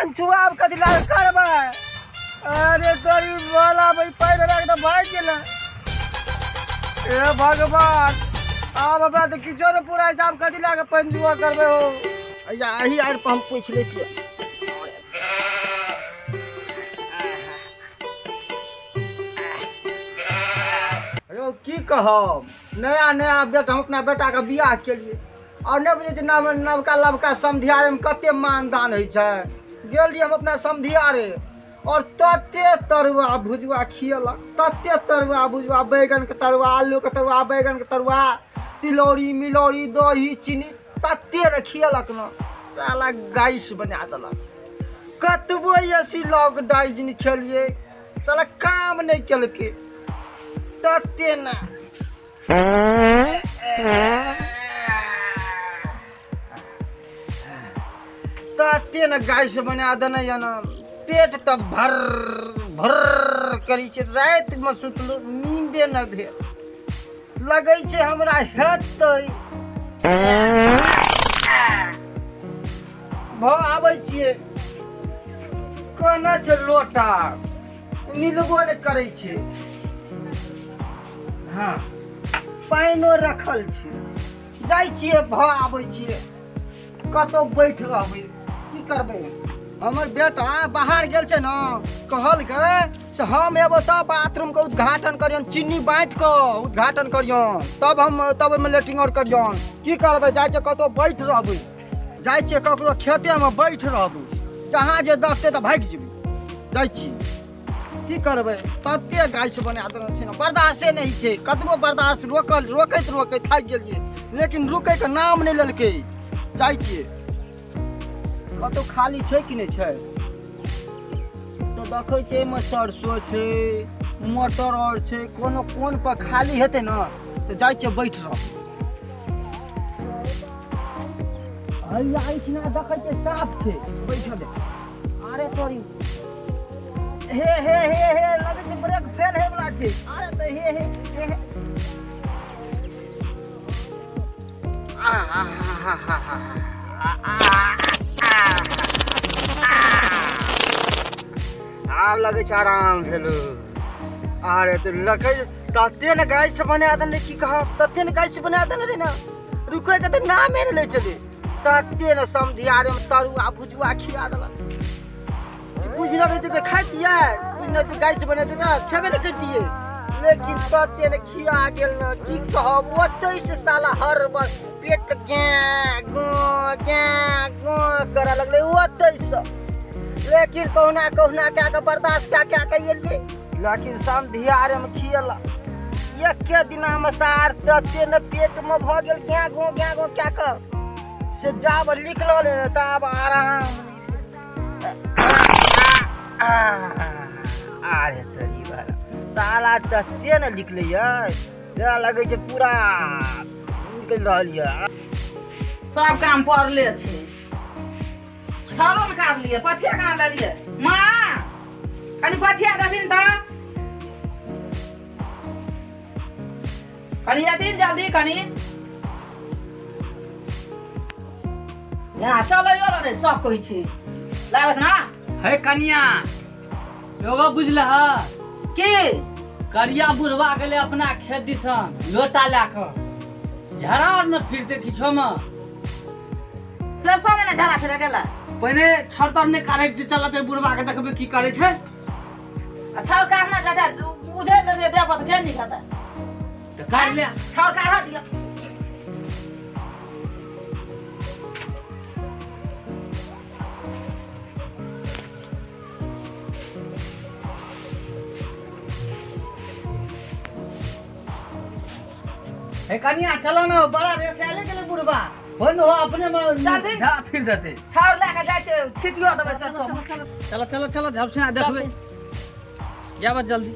पंचुआ अब कथी लाग करबै। अरे गरीब वाला भाई पैर रख तो भाग गेलै। ए भगवान आब हमरा तो किछो ने पूरा हिसाब कथी लाग पंचुआ करबै हो। यही आर पर हम पूछ ले छियै। अयो की कहब नया नया बेटा हम अपना बेटा के बियाह केलिए और नहीं बुझे नवका लवका समधियारे में कते मानदान है। गेलिए हम अपना समधियारे और तते तरुआ भुजुआ खियलक। तते तरुआ भुजुआ बैगन के तरुआ आलू के तरुआ बैगन के तरुआ तिलौरी मिलौरी दही चीनी तते ने खियलक न साला गाइस बना देलक। कतबो ऐसी लॉकडाउन खेलिए साला काम नहीं केलके तते न तते न गाइस बना देने न पेट तो भर भर करी छे। रात में सुतलो नींदे न भेल लगे छे हमरा हेतै भाव आबै छियै कोना छे लोटा मिलबो ने करै छे। हाँ पाइनो रखल छे जाइ छियै भाव आबै छियै कतौ बैठ रहबै की करबै। हमर बेटा बाहर गेल छे न कहलकै से हम एबो तब बाथरूम के उद्घाटन करियन चीनी बाँट के उद्घाटन करियन तब में लेटिंग और करियन। की करबै जाइ छे कतौ बैठ रहबै जाइ छे ककरो खेते में बैठ रहबै जहाँ जे देखते तो भागि जेबै जाइ छी की करबै। तते गाइस बना देने छे न बर्दाश्ते नहीं छे। कतबो बर्दाश्त रोकैत थाकि गेलिए लेकिन रुकै के नाम नहीं लेलकै। जाइ छियै कतौ खाली छै कि नहीं छै तो देखै छै में सरसों छै मटर और छै कोनो कोन पर खाली हेतै न तो जाइ छै बैठ रह। हैया इतना देखै छै साफ छै बैठल। अरे तोरी हे हे हे हे लगे छै ब्रेक फेल हे वाला छै। अरे तो हे हे हे आब लगे छै आराम भेलो। अरे तो लगे तते ने गाइस बना देने की कहब तते ने गाइस बना देने रे ना रुकै के तो नामे ने ले चले। तते ने समधियारे में तरुआ भुजुआ खिया देलक। बुझना रहते तो खातिए बुझना तो गाइस बना देता खेबे न करतिए लेकिन तते ने खिया गेल न की कहब। ओतै से साला हर बार पेट गो करे लगले ओतै से लेकिन कहुना क्या के बर्दाश्त क्या के एलिए लेकिन समधियारे में खियला एक दिन में सार तते न पेट में भ गेल गो क्या के से जाब लिख लो ले तब आराम। अरे तरी वाला साला तते न लिखले लगे छै पूरा निकल रहल ये सब काम पड़ले छे। छरो में काट लिए पथिया कहाँ ले लिए माँ कनी पथिया दथिन त कनी जथिन जल्दी कनी यहाँ चल रे सब कहै छै लागत ना है कनिया योगा बुझल की करिया बुढ़वा गेले अपना खेत दिसन लोटा लाकर झड़ा और न फिरते किछो में सरसों में ना झड़ा फिर गेला पहले छड़तर ने काटे के चलत बुढ़वा के देखबे की करे छै। अच्छा काटना जाता बुझे दे पत के नहीं खाता तो काट ले छड़ काट दिया। है कनिया चलो ना बड़ा रेस आले गेले बुढ़वा हो न हो अपने में जल्दी झा फिर देते छड़ लेके जाय छै छिटियो देबे सरसों चलो झपसे देखबे जाब जल्दी।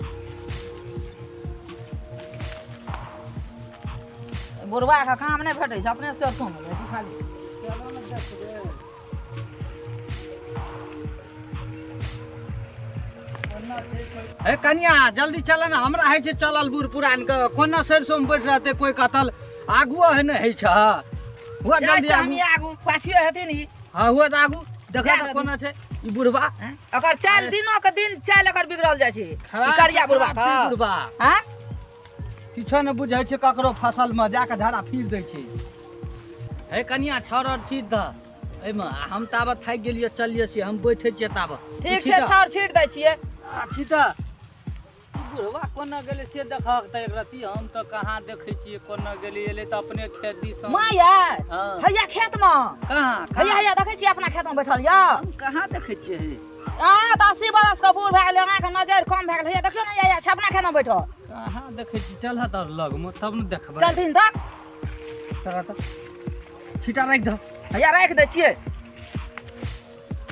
बुढ़वा का काम नहीं भेटै छै अपने सरसों में खाली ए कनिया जल्दी चल ना हमरा है छै चलल बूढ़ पुरान के कोना सरसों में बैठ रहते कोई कतल आगुओ है न है छ हुआ जल्दी हम आगू पाछियो हेतै नी हां हुआ त आगू देखा जा तो कोना छै ई बुढ़वा हैं? अकर चाल दिनो के दिन चाल अकर बिगड़ल जाइ छै ई करिया बुढ़वा खराब छै बुढ़वा हां किछो न बुझै छै ककरो फसल में जाके झाड़ा फिर दै छै हे कनिया छड़ छीट द एमे हम ताबत थाकि गेलियै चलिए छी हम बैठे छियै ताबत ठीक छै छाड़ छीट दै छियै सीता बुढ़वा कोना गेलै से देखक त एक रति हम त कहाँ देखै छियै कोना गेलै एले त अपने खेत दिस माँ यार हाँ। हैया खेत में कहाँ हैया हैया देखै छियै अपना खेत में बैठल यऽ हम कहाँ देखै छियै हे आ त 80 बरस के बूढ़ भए गेलै अहाँ के नजर कम भए गेलै हैया देखियो ने हैया छै अपना खेत में बैठल कहाँ देखै छी चल त लग में तब न देखबै चलथिन त चल त छिटा राख द हैया राख दै छियै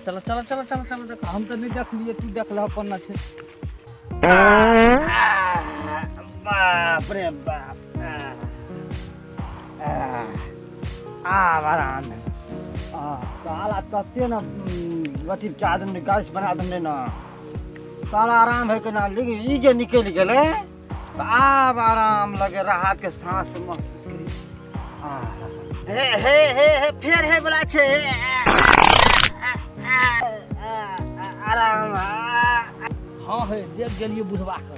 चल चल चल चल चल देख हम त नहीं देखलिए तू देखला अपन न छै बाप रे बाप आराम साला कते न अथी के आदमी गाछ बना देने न साला आराम है के ना लेकिन ई जे निकल गेले तो आब आराम लगे राहत के सांस महसूस करी हे हे हे फेर हे बला छै आराम हाँ है देख गेलिए बुढ़वा के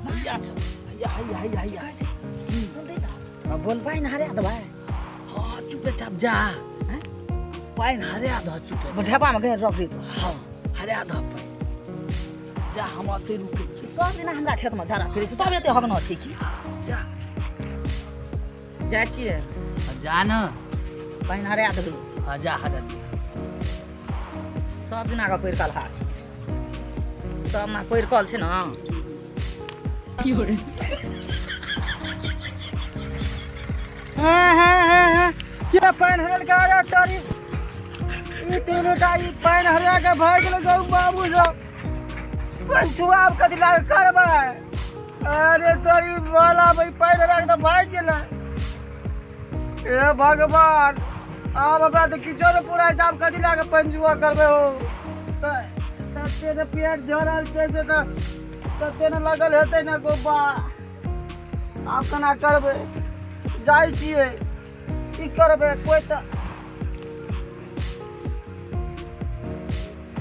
भैया छ भैया हैया हैया हैया सुन दे त बोल पाइन हरिया दबा हाँ चुपे चाप जा हैं पाइन हरिया द चुपे ढेपा में घेर रख दी तो हाँ हरिया द पाइन जा हम अते रुके छी सब दिन हमरा खेत में झाड़ा फिरै छै तब एते हगना छै की जा जाइ छियै जा न पाइन हरिया देबै हाँ जा हरिया दे सब दिना के पैरकल हार छै सब ना पैरकल छै न की हो रे के पानि हरल के अरे तारी ई तीनोटा ई पानि हरिया के भाग गेल गौ बाबू सब पंचुआ अब कथी लाग करबै अरे तोरी वाला भाई पानि हरिया के भाग गेल ए भगवान आब हमरा तऽ किछो ने पूरा हिसाब कथी लाग पंचुआ करबै हो तते ने पेट झरल छै से तते ने लगल हेतै ने गोबा आब केना करबै जाइ छियै की करबै कोइ तऽ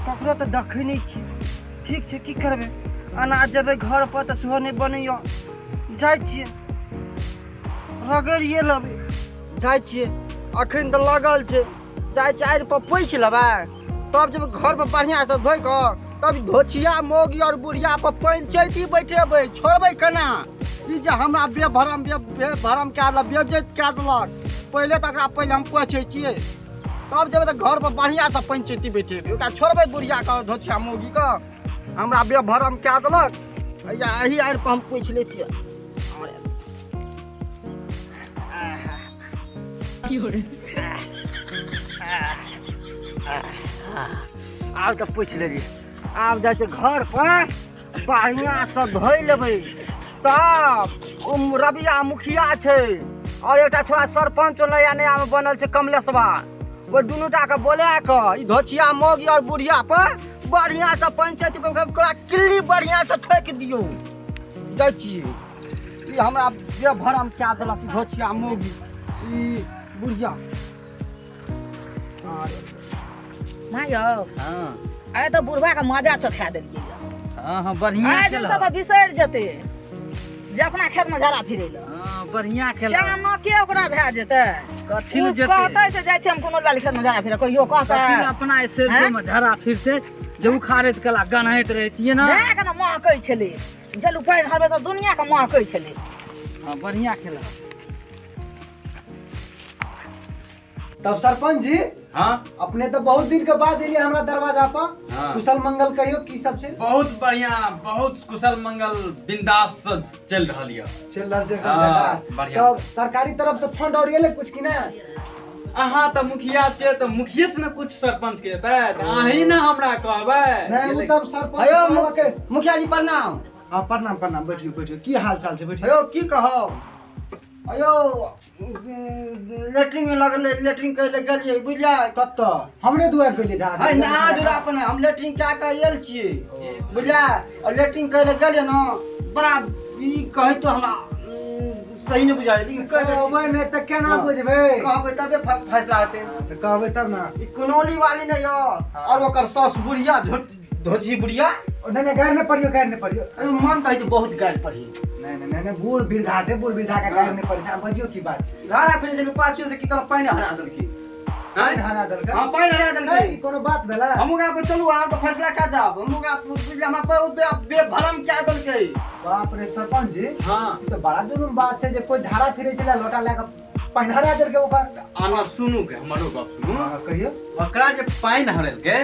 ककरो तऽ देखै नहि छी ठीक छै की करबै अनाज जेबै घर पर तऽ सेहो नहि बनैया जाइ छियै रगड़िए लेबै जाइ छियै अखन तऽ लगल छै जाइ छियै आड़ि पर पोछि लेबै तब जब घर पर बढ़िया से धोइ कऽ तब धोछिया मोगी और बुढ़िया पर पंचायती बैठेबै छोड़बै केना ई जे हमरा बेभरम कए देलक बेइज्जत कए देलक पहिले तऽ एकरा पहिले हम पोछै छियै तब जेबै तऽ घर पर बढ़िया से पंचायती बैठेबै ओकरा छोड़बै बुढ़िया के धोछिया मोगी के हमरा बेभरम कए देलक या एही आड़ि पर हम पोछि लेतियै की हो रे आब तऽ पूछि लेलियै आब जाइ छै घर पर बढ़िया से धोइ लेबै तब ओ रबिया मुखिया छै और एकटा छोरा सरपंच नया नया में बनल छै कमलेशवा ओ दुनूटा के बोला कऽ ई धोछिया मोगी और बुढ़िया पर बढ़िया से पंचायत ओकरा किल्ली बढ़िया से ठोकि दियौ जाइ छियै ई हमरा बेभरम कए देलक ई धोछिया मोगी ई बुढ़िया माँ यौ हाँ आइ तऽ बुढ़वा के मजा चखा देलियै हाँ हाँ बढ़िया आइ दिन से तऽ बिसरि जेतै जे अपना खेत में झाड़ा फिरै लए हाँ बढ़िया खेला चानो के ओकरा भए जेतै कथी उ ले जेतै कहतै से जाइ छै हम कोनो लाली खेत में झाड़ा फिरै कहियो कहतै कथी ले अपना ऐसे हैं? में झरा फिरते जे उखाड़ैत कला गनहैत रहतिए ना भए के ने महकै छलै चलू पानि हरबै तऽ दुनिया के महकै छलै हाँ बढ़िया खेला तब सरपंच जी हाँ अपने तो बहुत दिन के बाद एलिए हमरा दरवाजा पर हाँ। कुशल मंगल कहियो की सब छै बहुत बढ़िया बहुत कुशल मंगल बिंदास से चल रहा है चल रहल छै हाँ, जगह बढ़िया। तब सरकारी तरफ से फंड और गेले कुछ कि ना अहाँ तो मुखिया छे तो मुखिया से न कुछ सरपंच के देतै अहीं न हमरा कहबै नहीं वो तब सरपंच हेयो कहलक के मुखिया जी प्रणाम हां प्रणाम प्रणाम बैठियो बैठियो की हाल चाल छै बैठियो हेयो की कहब अयो लेटरिंग लगले लेटरिंग कैले गेलियै बुझलियै कत्ता हमरे दुआर पे ले जा है ना दूरा अपन हम लेटरिंग कए के आयल छियै बुझलियै और लेटरिंग कैले गेलियै न बड़ा ई कहै तो हमरा सही नहीं बुझाए लेकिन कह दे कहबै नहीं तो केना हाँ। बुझबै कहबै तबे फैसला हेतै तो कहबै तब ना ई कुनौली वाली नहीं हो और ओकर सास बुढ़िया धोची बुढ़िया नहीं गायर नहीं पढ़ियो मन तो है बहुत गाल पढ़ी नहीं बूढ़ वृद्धा छै बूढ़ वृद्धा का गायर नहीं पढ़ै छै बजियो की बात छै झाड़ा फिरे जे पाछू से की कहल पानी हरा दल की पानि हरा देलकै हां पानी हरा दल है, की ई कोनो बात भेलै हम ओकरा पे चलू आब तो फैसला कर दब हम ओकरा हमरा पर बेभरम क्या दल के बाप रे सरपंच जी हां ई तो बड़ा जुलुम बात छै जे कोई झाड़ा फिरे छलै लोटा लए के पानि हरा देलकै ओकर आना सुनू के हमरो गप सुनू हाँ, कहियो ओकरा जे पानि हरल के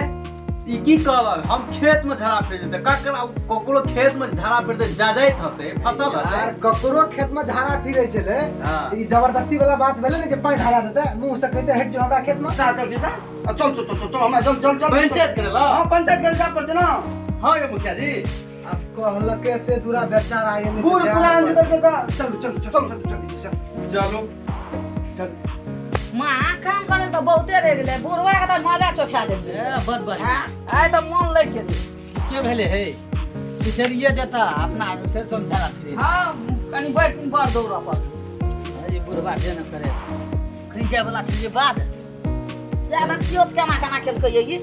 ई की कहलक हम खेत में झाड़ा फिर जेते ककरा ककरो खेत में झाड़ा फिरते जाइत हते फसल यार हते ककरो खेत में झाड़ा फिरे छलै हाँ। ई जबरदस्ती वाला बात भेलै ने जे पानि हरा देतै मुंह से कहते हट जो हमरा खेत में साथ दे बेटा चल चल चल चल हमरा चल पंचायत करेला हां पंचायत कर जा पड़ते ना हां ये मुखिया जी अब कहलक एते दूरा बेचारा आइले बूढ़ पुरान दल के का चल चल चल चल चलो चल माँ काम करे तो बहुते रह गेलै बुढ़वा के तो मजा चोखा देलियै ए बड़ बढ़िया आइ तो मन लग गेलै के भेले हे किसरिये जता अपना से तुम झाड़ा फिरे हाँ कनी बैठ दिन बड़ दौड़ पर अरे बुढ़वा जे न करे खनी जाय वाला छै जे बाद ज्यादा कियो केना खेलकै ये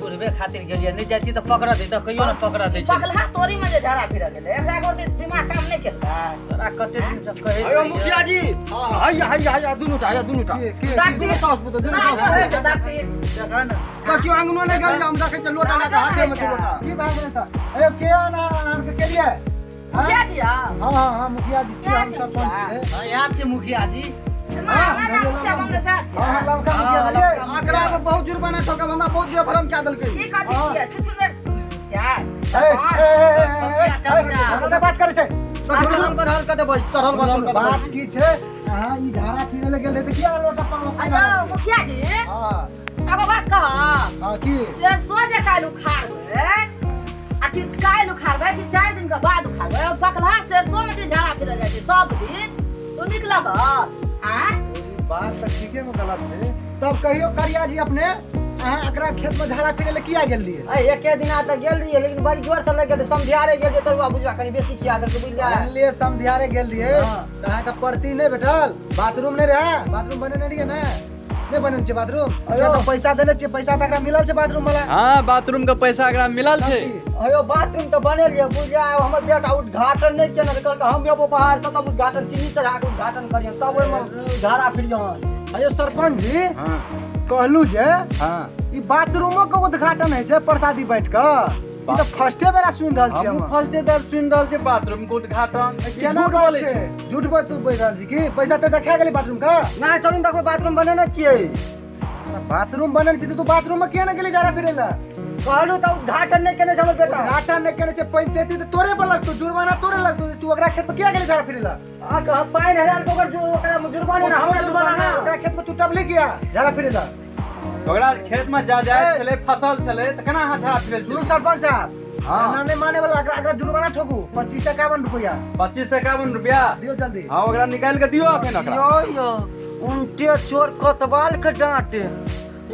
बुढ़वे खातिर गेलिए नहीं जाती तो पकड़ा दे तो कहियो न पकड़ा दे छै पगला तोरी में जे झाड़ा फिर गेलै एकरा गोर दिमाग काम नहीं केलकै तोरा कते दिन से कहे अयो मुखिया जी हाय दुनु टा डाक्टर सास पुतो दुनु सास देखा न कछु अंगनो ने गली हम रखे छ लोटा लगा हाथे में लोटा की बात भेलै त ए के आना आन के केलिए क्या दिया हां मुखिया जी छी हम सरपंच छी हां यहाँ छै मुखिया जी माँ ना मुखिया बन के साथ हां लमका मुखिया भेलै आकरा पे बहुत जुर्माना ठोकब हमरा बहुत बेभरम क्या दल के की कथि छियै छुछुनर ए बात करे छै चढ़ल बढ़ल के देबै चढ़ल बढ़ल के बात देबै की छै अहाँ ई झाड़ा फिरे ले गेल रहे त किया लोटा पालो अयो मुखिया जी हां एगो बात कह हां की सरसों जे काल्हि उखाड़बै आ कि काल्हि उखाड़बै कि 4 दिन के बाद उखाड़बै पकला सरसों में जे झाड़ा फिर जाइ छै सब दिन तो नीक लागत हां बात त ठीके में गलत छै तब कहियो करिया जी अपने अहाँ एकरा खेत में झाड़ा फिरे ले किया गेल रहिए ए एके दिना त गेल रहिए लेकिन बड़ी जोर से लगे समझियारे गेल जे तरुआ बुझवा कनी बेसी किया दल के बुझलियै ले समझियारे गेल रहिए हाँ। त अहाँ के प्रति नहीं भेटल बाथरूम नहीं रहे बाथरूम बने नहीं रहिए ना नहीं बनल छै बाथरूम अयो तो पैसा देने छै पैसा त एकरा मिलल छै बाथरूम वाला हां बाथरूम के पैसा एकरा मिलल छै अयो बाथरूम त बनल ये बुझलियै हमर बेटा उद्घाटन नहीं केना कहल हम एबो बाहर से तब उद्घाटन चीनी चढ़ा के उद्घाटन करियन तब ओइ में झाड़ा फिरियन अयो सरपंच जी हां कहलू जे हां ई बाथरूमो के उद्घाटन है छै प्रसादी बैठ के ई त फर्स्टे बेरा सुन रहल छी हम हम फर्स्ट डे सुन रहल छै बाथरूम के उद्घाटन केना बोलै छै झूठ बोल तू बोल रहल छी की पैसा तैसा खा गेली बाथरूम का ना चलून त कोई बाथरूम बनेने छियै बाथरूम बनल छै तू बाथरूम में किया ना गेली झाड़ा फिरे ला कहलू त उद्घाटन नहीं केने छै हमर बेटा उद्घाटन नहीं करे छै पंचायती त तोरे पर लगतो जुर्माना तोरे लगतो तू ओकरा खेत में किया गेली झाड़ा फिरे ला आ कह 5000 के ओकर ओकरा जुर्माना ना हमरा जुर्माना ओकरा खेत में तू टबले किया झाड़ा फिरे ला ओकरा खेत में जा जाए छले फसल छले त केना हाथ झाड़ा फिरे सुनो सरपंच साहब हाँ। ना नहीं माने वाला एकरा जुर्माना ठोकू 2551 रुपया 2551 रुपया दियो जल्दी हां ओकरा निकाल के दियो अखन ओकरा यो उनटे चोर कोतवाल के डांटे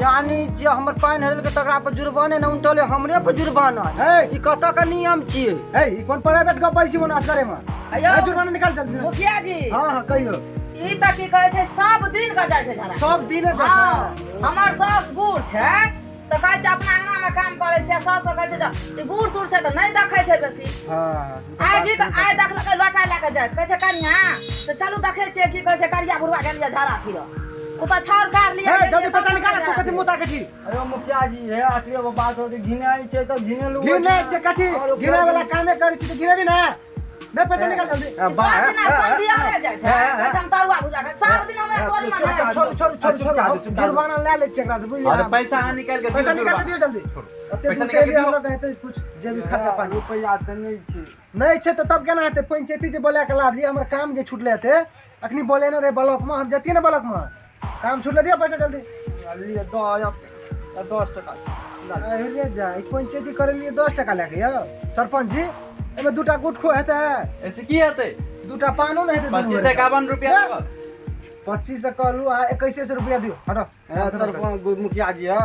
यानी जे हमर पाइन हरल के तकरा पर जुर्माने न उनटले हमरे पर जुर्माना है ई कत का नियम छियै ए ई कोन प्राइवेट का पैसा बना असगरे में अयो ए जुर्माना निकाल जल्दी मुखिया जी हां हां कहियो ई त की कहै छै सब दिन का जाइ छै झाड़ा सब दिने हाँ, जैसा हमर सास बूढ़ छै तऽ कहै छै अपना अंगना में काम करे छै सास कहै छै ई बूढ़ सूढ़ छै तऽ नहीं देखै छै बेसी हां आइ देखलकै लोटा लए के जाय कहै छै कनिया से चलू देखै छियै की कहै छै करिया बुढ़वा गेलियै झाड़ा फिर ओ तऽ छाउर कार लिया ए जल्दी पैसा निकाल तू कथि मुंह ताकै छी अयो मुखिया जी हे आखिरी वो बात होती घिनाई छै त घिनेलु गिने छै कथि गिने वाला कामे करै छी त गिने भी ना नहीं पैसा निकाल जल्दी सब दिन संधिया ले जाइ छै कहै छै हम तरुआ भुजा के सब दिन हमरा टोली में छोड़ जुर्माना ले ले एकरा से बुझलिए अरे पैसा हां निकाल के पैसा निकाल के दियो जल्दी ओते पैसा दूर निकाल से के हम दियो। लोग कहते कुछ जे भी खर्चा पानी रुपया त नहीं छै नहीं छै त तब केना हेतै पंचायती जे बोले के लाभ लिए हमर काम जे छूटले हेतै अखनी बोले न रे ब्लॉक में हम जतिए न ब्लॉक में काम छूटले दियो पैसा जल्दी लिए 10 टका अरे जा ई पंचायती करे लिए 10 टका लेके यो सरपंच जी एमे दूटा गुटखो हेतै ऐसे की हेतै दूटा पानो न हेतै 2551 रुपया देबो 25 से कहलू आ 2100 रुपया दियो हटो सर मुखिया जी है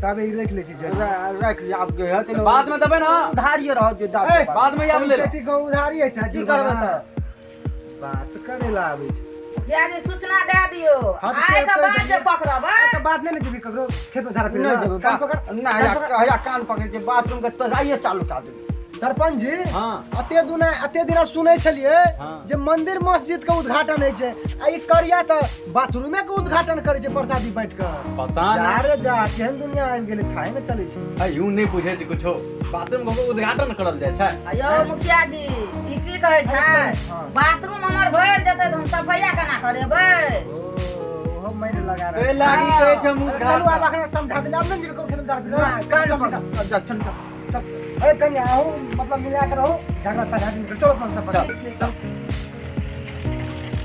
तबे ई रख ले छी जल्दी रख लिया आप गए हते बाद में देबै ना उधारिए रह जो ए, बाद में आब ले पंचायती को उधारी है चाहे की करबै त बात करे ला आबै छै मुखिया जी सूचना दे दियो हाँ, तो आइ से के कोई बाद जे पकड़ब तो बात नहीं जेबी ककरो खेत में झाड़ा फिरे नहीं जेबै, कान पकड़ ना या कान पकड़ के बाथरूम के तगाइए चालू कर दे। सरपंच जी हाँ अते दिना सुनै छलिए हाँ। जे मंदिर मस्जिद के उद्घाटन होइ छै आ ई करिया त बाथरूमे के उद्घाटन करे छै प्रसादी बैठ के पता जा नहीं रे जा केहन दुनिया आबि गेलै थाहे न चलै छै यूं नहीं पूछे छै कुछो बाथरूम को उद्घाटन करल जाय छै अयो मुखिया जी ई की कहै छै हाँ। बाथरूम हमर भरि जेतै त हम सफैया केना करेबै ओहो माइंड लगा ए रहा लागी कहै छै मुंह चलू आब अखने समझा दे अब नहीं जेबे ककरो खेत में झाड़ा फिरे कान पकड़ जा चल चल अरे कन्या आओ मतलब मिला कर रहो झगड़ा तगड़ा निकल चलो अपना सब ठीक छै, चल।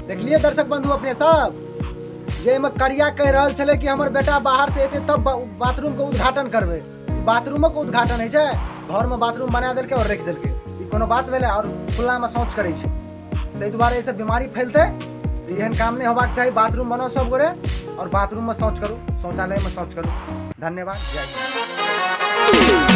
देखलिए दर्शक बंधु अपने सब जे में करिया कह रहल छले कि हमर बेटा बाहर से एते तब बाथरूम के उद्घाटन करबे बाथरूम के उद्घाटन है छै घर में बाथरूम बना देलके और रख देलके ई कोनो बात भेले और खुला में शौच करे छै तै दुआरे ऐसे बीमारी फैलते एहन काम नहीं होबाक चाहिए बाथरूम बनाओ सब गोरे और बाथरूम में शौच करू शौचालय में शौच करू धन्यवाद जय हिंद।